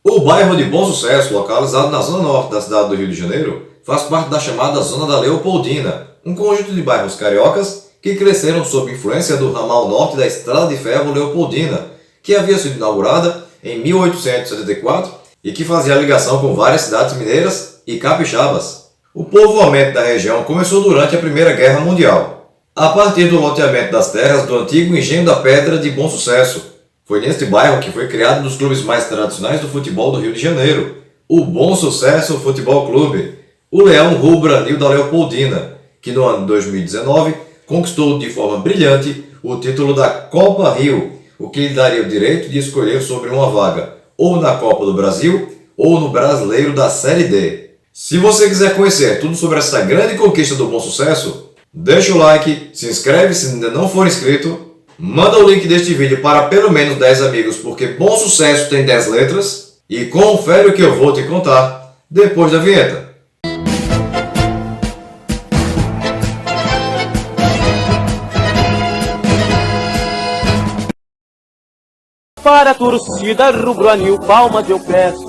O bairro de Bom Sucesso, localizado na zona norte da cidade do Rio de Janeiro, faz parte da chamada Zona da Leopoldina, um conjunto de bairros cariocas que cresceram sob influência do ramal norte da Estrada de Ferro Leopoldina, que havia sido inaugurada em 1874 e que fazia ligação com várias cidades mineiras e capixabas. O povoamento da região começou durante a Primeira Guerra Mundial, a partir do loteamento das terras do antigo Engenho da Pedra de Bom Sucesso. Foi neste bairro que foi criado um dos clubes mais tradicionais do futebol do Rio de Janeiro, o Bom Sucesso Futebol Clube, o Leão Rubro-Anil da Leopoldina, que no ano de 2019 conquistou de forma brilhante o título da Copa Rio, o que lhe daria o direito de escolher sobre uma vaga ou na Copa do Brasil ou no Brasileiro da Série D. Se você quiser conhecer tudo sobre essa grande conquista do Bom Sucesso, deixa o like, se inscreve se ainda não for inscrito, manda o link deste vídeo para pelo menos 10 amigos, porque Bom Sucesso tem 10 letras, e confere o que eu vou te contar depois da vinheta. Para a torcida rubro-anil, palmas eu peço.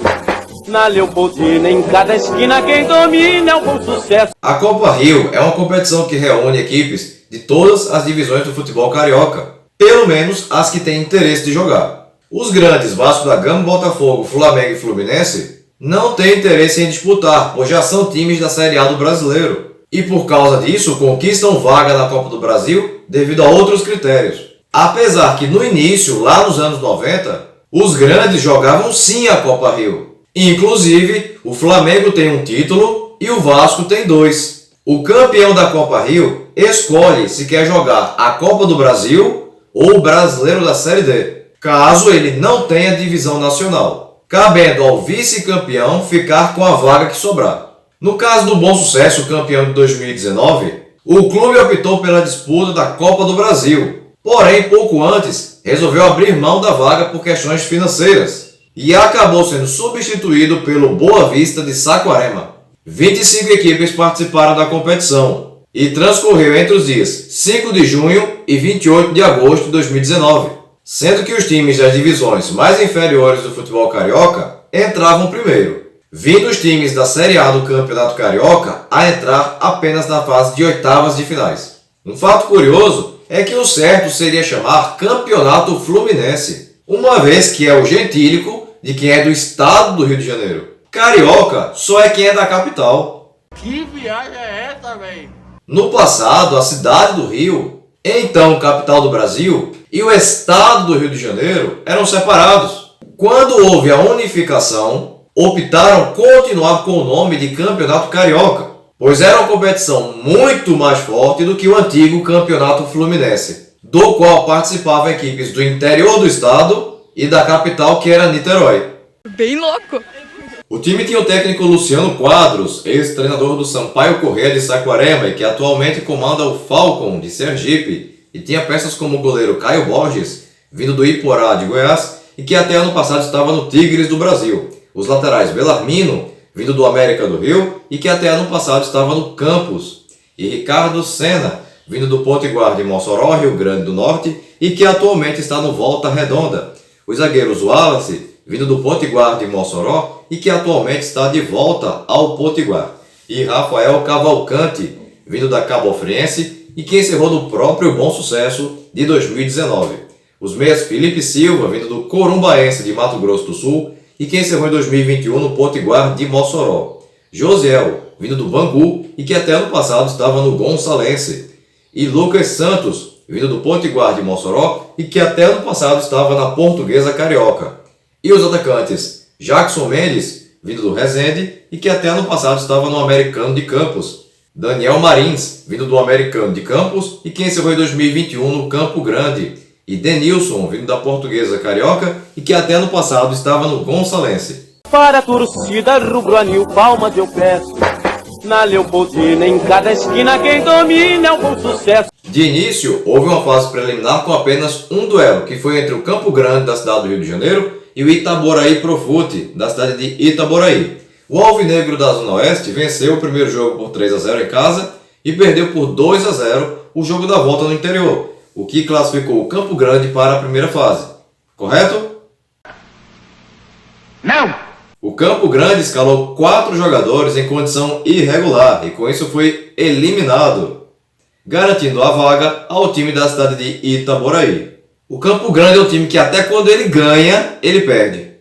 Na Leopoldina, em cada esquina, quem domina é o Bom Sucesso. A Copa Rio é uma competição que reúne equipes de todas as divisões do futebol carioca, pelo menos as que têm interesse de jogar. Os grandes Vasco da Gama, Botafogo, Flamengo e Fluminense não têm interesse em disputar, pois já são times da Série A do Brasileiro, e por causa disso conquistam vaga na Copa do Brasil devido a outros critérios. Apesar que no início, lá nos anos 90, os grandes jogavam sim a Copa Rio. Inclusive, o Flamengo tem um título e o Vasco tem 2. O campeão da Copa Rio escolhe se quer jogar a Copa do Brasil ou o Brasileiro da Série D, caso ele não tenha divisão nacional, cabendo ao vice-campeão ficar com a vaga que sobrar. No caso do Bom Sucesso, campeão de 2019, o clube optou pela disputa da Copa do Brasil. Porém, pouco antes, resolveu abrir mão da vaga por questões financeiras e acabou sendo substituído pelo Boa Vista de Saquarema. 25 equipes participaram da competição e transcorreu entre os dias 5 de junho e 28 de agosto de 2019, sendo que os times das divisões mais inferiores do futebol carioca entravam primeiro, vindo os times da Série A do Campeonato Carioca a entrar apenas na fase de oitavas de finais. Um fato curioso é que o certo seria chamar Campeonato Fluminense, uma vez que é o gentílico de quem é do estado do Rio de Janeiro. Carioca só é quem é da capital. Que viagem é essa, velho? No passado, a cidade do Rio, então capital do Brasil, e o estado do Rio de Janeiro eram separados. Quando houve a unificação, optaram continuar com o nome de Campeonato Carioca, pois era uma competição muito mais forte do que o antigo Campeonato Fluminense, do qual participavam equipes do interior do estado e da capital, que era Niterói. Bem louco! O time tinha o técnico Luciano Quadros, ex-treinador do Sampaio Corrêa de Saquarema e que atualmente comanda o Falcon de Sergipe, e tinha peças como o goleiro Caio Borges, vindo do Iporá de Goiás e que até ano passado estava no Tigres do Brasil, os laterais Belarmino, vindo do América do Rio e que até ano passado estava no Campos, e Ricardo Senna, vindo do Potiguar de Mossoró, Rio Grande do Norte, e que atualmente está no Volta Redonda. Os zagueiros Wallace, vindo do Potiguar de Mossoró e que atualmente está de volta ao Potiguar, e Rafael Cavalcante, vindo da Cabofriense e que encerrou no próprio Bom Sucesso de 2019. Os meias Felipe Silva, vindo do Corumbaense de Mato Grosso do Sul e que encerrou em 2021 no Potiguar de Mossoró. Josiel, vindo do Bangu e que até ano passado estava no Gonçalense. E Lucas Santos, vindo do Potiguar de Mossoró e que até ano passado estava na Portuguesa Carioca. E os atacantes Jackson Mendes, vindo do Resende e que até ano passado estava no Americano de Campos. Daniel Marins, vindo do Americano de Campos e que encerrou em 2021 no Campo Grande. E Denilson, vindo da Portuguesa Carioca e que até ano passado estava no Gonçalense. Para a torcida rubro-anil, palmas eu peço. Na Leopoldina, em cada esquina, quem domina é o Bom Sucesso. De início, houve uma fase preliminar com apenas um duelo, que foi entre o Campo Grande, da cidade do Rio de Janeiro, e o Itaboraí Profute, da cidade de Itaboraí. O Alvinegro da Zona Oeste venceu o primeiro jogo por 3-0 em casa e perdeu por 2-0 o jogo da volta no interior, o que classificou o Campo Grande para a primeira fase. Correto? Não! O Campo Grande escalou 4 jogadores em condição irregular e com isso foi eliminado, garantindo a vaga ao time da cidade de Itaboraí. O Campo Grande é um time que até quando ele ganha, ele perde.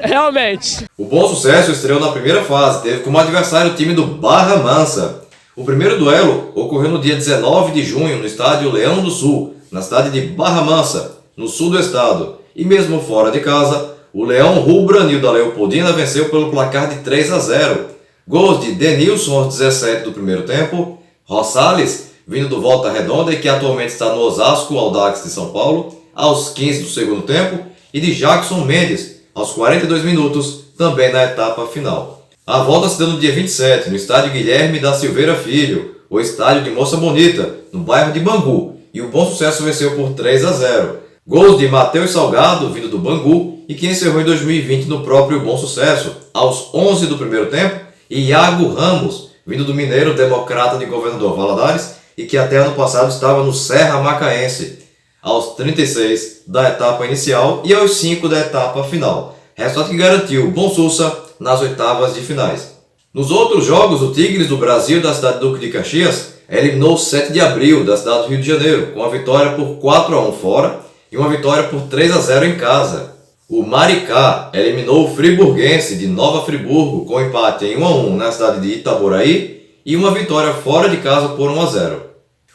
Realmente. O Bom Sucesso estreou na primeira fase, teve como adversário o time do Barra Mansa. O primeiro duelo ocorreu no dia 19 de junho no estádio Leão do Sul, na cidade de Barra Mansa, no sul do estado. E mesmo fora de casa, o Leão Rubranil da Leopoldina venceu pelo placar de 3-0. Gols de Denilson aos 17 do primeiro tempo, Rosales, vindo do Volta Redonda e que atualmente está no Osasco Audax de São Paulo, aos 15 do segundo tempo, e de Jackson Mendes, aos 42 minutos, também na etapa final. A volta se deu no dia 27, no estádio Guilherme da Silveira Filho, o estádio de Moça Bonita, no bairro de Bangu, e o Bom Sucesso venceu por 3-0. Gols de Matheus Salgado, vindo do Bangu, e que encerrou em 2020 no próprio Bom Sucesso, aos 11 do primeiro tempo, e Iago Ramos, vindo do Mineiro Democrata de Governador Valadares, e que até ano passado estava no Serra Macaense, aos 36 da etapa inicial e aos 5 da etapa final. Resultado que garantiu o Bom Sussa nas oitavas de finais. Nos outros jogos, o Tigres do Brasil da cidade de Duque de Caxias eliminou o 7 de Abril da cidade do Rio de Janeiro, com uma vitória por 4-1 fora e uma vitória por 3-0 em casa. O Maricá eliminou o Friburguense de Nova Friburgo com empate em 1-1 na cidade de Itaboraí e uma vitória fora de casa por 1-0.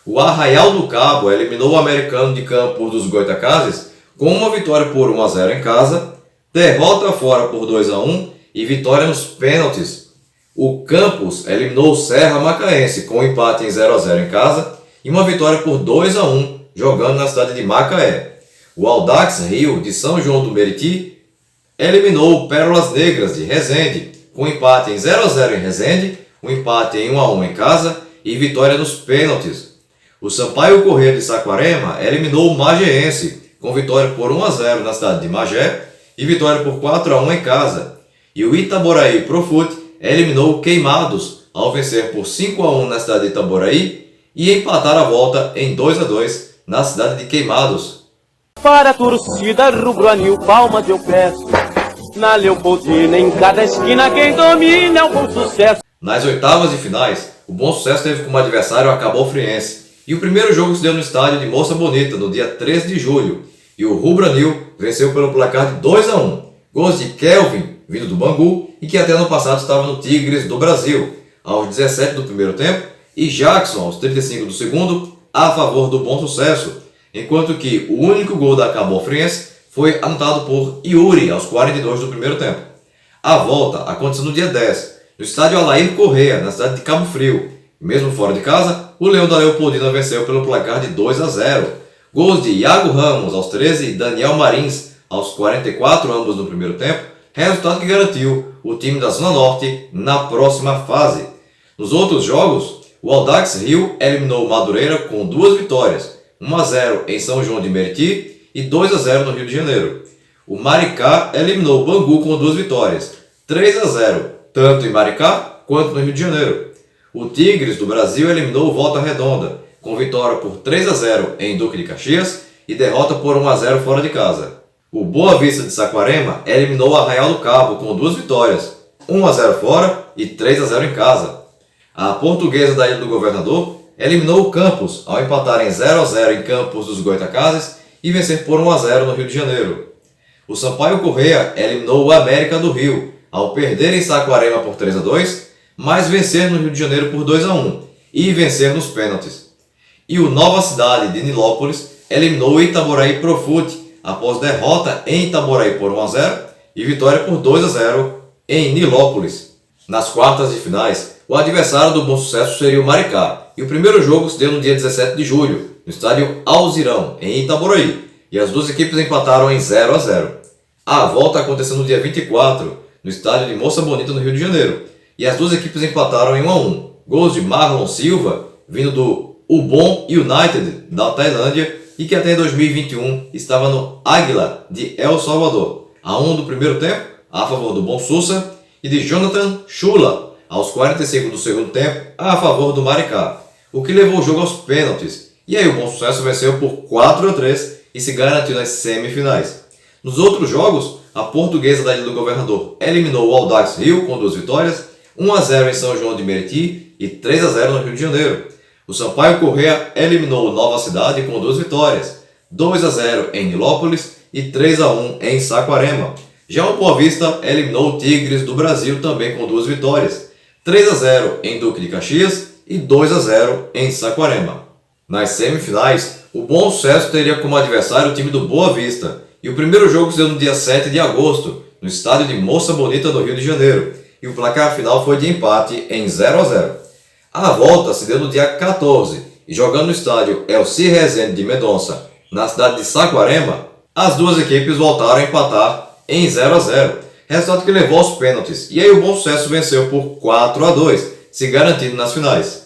O Arraial do Cabo eliminou o Americano de Campos dos Goitacazes com uma vitória por 1-0 em casa, derrota fora por 2-1 e vitória nos pênaltis. O Campos eliminou o Serra Macaense com empate em 0-0 em casa e uma vitória por 2-1 jogando na cidade de Macaé. O Audax Rio de São João do Meriti eliminou o Pérolas Negras de Resende com empate em 0-0 em Resende, um empate em 1-1 em casa e vitória nos pênaltis. O Sampaio Corrêa de Saquarema eliminou o Mageense com vitória por 1-0 na cidade de Magé e vitória por 4-1 em casa. E o Itaboraí Profute eliminou o Queimados ao vencer por 5-1 na cidade de Itaboraí e empatar a volta em 2-2 na cidade de Queimados. Para a torcida rubro-anil, palmas eu peço. Na Leopoldina, em cada esquina, quem domina é o Bom Sucesso. Nas oitavas de finais, o Bom Sucesso teve como adversário a Cabofriense. E o primeiro jogo se deu no estádio de Moça Bonita, no dia 13 de julho. E o Rubranil venceu pelo placar de 2-1. Gols de Kelvin, vindo do Bangu, e que até ano passado estava no Tigres do Brasil, aos 17 do primeiro tempo, e Jackson, aos 35 do segundo, a favor do Bom Sucesso. Enquanto que o único gol da Cabofriense foi anotado por Yuri, aos 42 do primeiro tempo. A volta aconteceu no dia 10, no estádio Alair Corrêa, na cidade de Cabo Frio. Mesmo fora de casa, o Leão da Leopoldina venceu pelo placar de 2-0. Gols de Iago Ramos, aos 13, e Daniel Marins, aos 44, ambos no primeiro tempo, resultado que garantiu o time da Zona Norte na próxima fase. Nos outros jogos, o Audax Rio eliminou o Madureira com 2 vitórias, 1-0 em São João de Meriti e 2-0 no Rio de Janeiro. O Maricá eliminou o Bangu com 2 vitórias, 3-0, tanto em Maricá quanto no Rio de Janeiro. O Tigres do Brasil eliminou o Volta Redonda, com vitória por 3-0 em Duque de Caxias e derrota por 1-0 fora de casa. O Boa Vista de Saquarema eliminou o Arraial do Cabo com 2 vitórias, 1-0 fora e 3-0 em casa. A Portuguesa da Ilha do Governador eliminou o Campos ao empatar em 0-0 em Campos dos Goitacazes e vencer por 1-0 no Rio de Janeiro. O Sampaio Corrêa eliminou o América do Rio ao perder em Saquarema por 3-2, mas vencer no Rio de Janeiro por 2-1 e vencer nos pênaltis. E o Nova Cidade de Nilópolis eliminou o Itaboraí Profute após derrota em Itaboraí por 1-0 e vitória por 2-0 em Nilópolis. Nas quartas de finais, o adversário do Bom Sucesso seria o Maricá, e o primeiro jogo se deu no dia 17 de julho, no estádio Alzirão, em Itaboraí, e as duas equipes empataram em 0-0. A volta aconteceu no dia 24, no estádio de Moça Bonita, no Rio de Janeiro, e as duas equipes empataram em 1-1. Gols de Marlon Silva, vindo do Ubon United, da Tailândia, e que até 2021 estava no Águila, de El Salvador, a 1 do primeiro tempo, a favor do Bom Sussa, e de Jonathan Chula, aos 45 do segundo tempo, a favor do Maricá, o que levou o jogo aos pênaltis. E aí o Bom Sucesso venceu por 4-3 e se garantiu nas semifinais. Nos outros jogos, a Portuguesa da Ilha do Governador eliminou o Audax Rio com 2 vitórias, 1-0 em São João de Meriti e 3-0 no Rio de Janeiro. O Sampaio Corrêa eliminou o Nova Cidade com 2 vitórias, 2-0 em Nilópolis e 3-1 em Saquarema. Já o Boa Vista eliminou o Tigres do Brasil também com 2 vitórias, 3-0 em Duque de Caxias e 2-0 em Saquarema. Nas semifinais, o Bom Sucesso teria como adversário o time do Boa Vista, e o primeiro jogo se deu no dia 7 de agosto, no estádio de Moça Bonita, no Rio de Janeiro, e o placar final foi de empate em 0-0. A volta se deu no dia 14, e jogando no estádio Elci Rezende de Mendonça, na cidade de Saquarema, as duas equipes voltaram a empatar em 0-0, resultado que levou aos pênaltis, e aí o Bom Sucesso venceu por 4-2, se garantindo nas finais.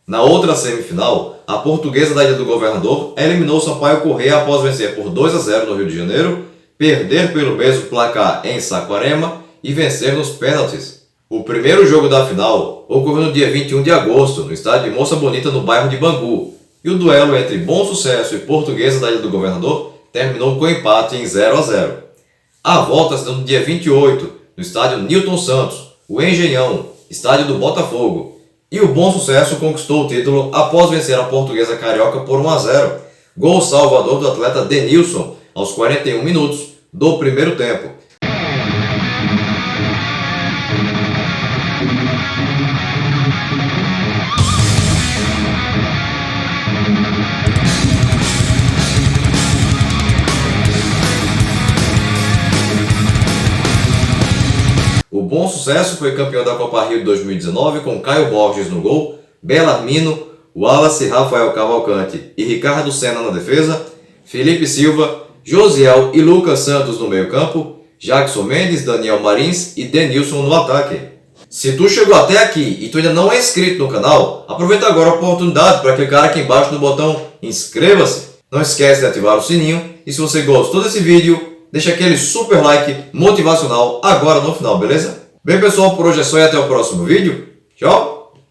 Na outra semifinal, a Portuguesa da Ilha do Governador eliminou o Sampaio Corrêa após vencer por 2-0 no Rio de Janeiro, perder pelo mesmo placar em Saquarema e vencer nos pênaltis. O primeiro jogo da final ocorreu no dia 21 de agosto, no estádio de Moça Bonita, no bairro de Bangu, e o duelo entre Bom Sucesso e Portuguesa da Ilha do Governador terminou com empate em 0-0. A volta se deu no dia 28, no estádio Nilton Santos, o Engenhão, estádio do Botafogo, e o Bom Sucesso conquistou o título após vencer a Portuguesa Carioca por 1-0, gol salvador do atleta Denilson, aos 41 minutos do primeiro tempo. O Bom Sucesso foi campeão da Copa Rio de 2019 com Caio Borges no gol, Belarmino, Wallace Rafael Cavalcante e Ricardo Senna na defesa, Felipe Silva, Josiel e Lucas Santos no meio-campo, Jackson Mendes, Daniel Marins e Denilson no ataque. Se tu chegou até aqui e tu ainda não é inscrito no canal, aproveita agora a oportunidade para clicar aqui embaixo no botão inscreva-se. Não esquece de ativar o sininho e se você gostou desse vídeo, deixa aquele super like motivacional agora no final, beleza? Bem pessoal, por hoje é só e até o próximo vídeo. Tchau!